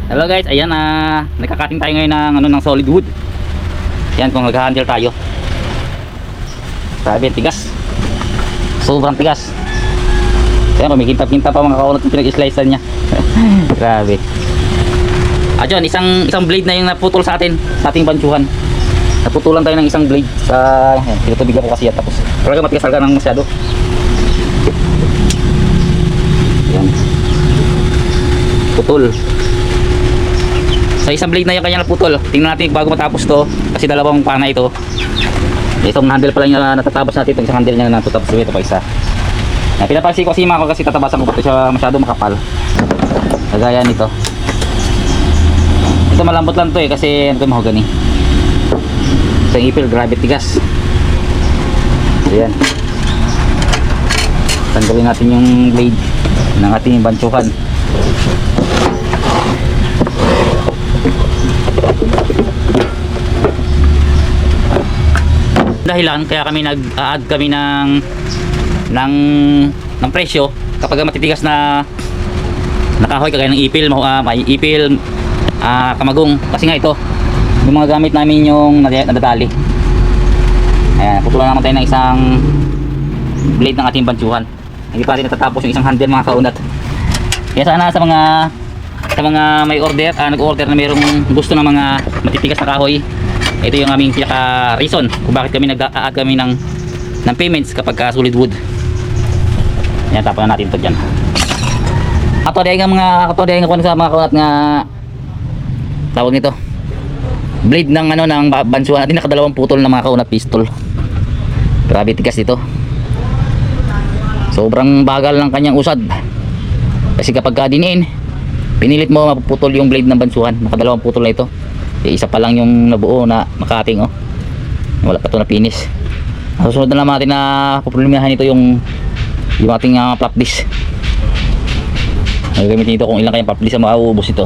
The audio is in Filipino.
Hello guys, ayan nagkakating tayo ngayon ng ng solid wood. Yan kung nag-handle tayo. Grabe, tigas. Sobrang tigas. Ayan, kumikinta-kinta pa mga kaunat yung pinag-slicean niya. Grabe. Diyan, isang blade na yung naputol sa ating bansyuhan. Naputulan tayo ng isang blade sa tinutubigan ko kasi yan, tapos talaga matigas talaga ng masyado. Ayan. Putol. Sa isang blade na yung kanya naputol. Tingnan natin bago matapos to, kasi dalawang pana ito. Itong handle pala yung natatabas natin, itong isang handle niya na natutapos ito pa isa. Pinapansin ko kasi ko kasi tatabasan ko ito siya masyado makapal. Kagaya nito. Ito malambot lang to kasi ito mahogany. Ito yung ipil, grabe tigas. Ayan. Tanggalin natin yung blade ng ating bansyuhan. Dahilan kaya kami nag-a-add kami ng presyo kapag matitigas na nakahoy kagaya ng ipil, may ipil, kamagong, kasi nga ito yung mga gamit namin yung nadadali. Ayan, putulan naman tayo ng isang blade ng ating bansyuhan. Hindi pa rin natatapos yung isang handle mga kaunat. Kaya sana sa mga may order, nag-order na mayroong gusto ng mga matitigas na kahoy, ito yung aming pinaka reason kung bakit kami nag-a-add kami ng payments kapag solid wood. Yan, tapan na natin ito dyan. Ato dahil nga kung sa mga kaunat nga tawag nito blade ng ng bansyuhan natin, nakadalawang putol na mga kaunat pistol. Grabe tigas ito. Sobrang bagal ng kanyang usad. Kasi kapag diniin, pinilit mo mapuputol yung blade ng bansyuhan, nakadalawang putol na ito. Isa pa lang yung nabuo na makating, wala pa ito na finish. Susunod na naman natin na problemahan ito yung ating flap disc. Gagamitin ito kung ilang kayang flap disc na mauubos ito.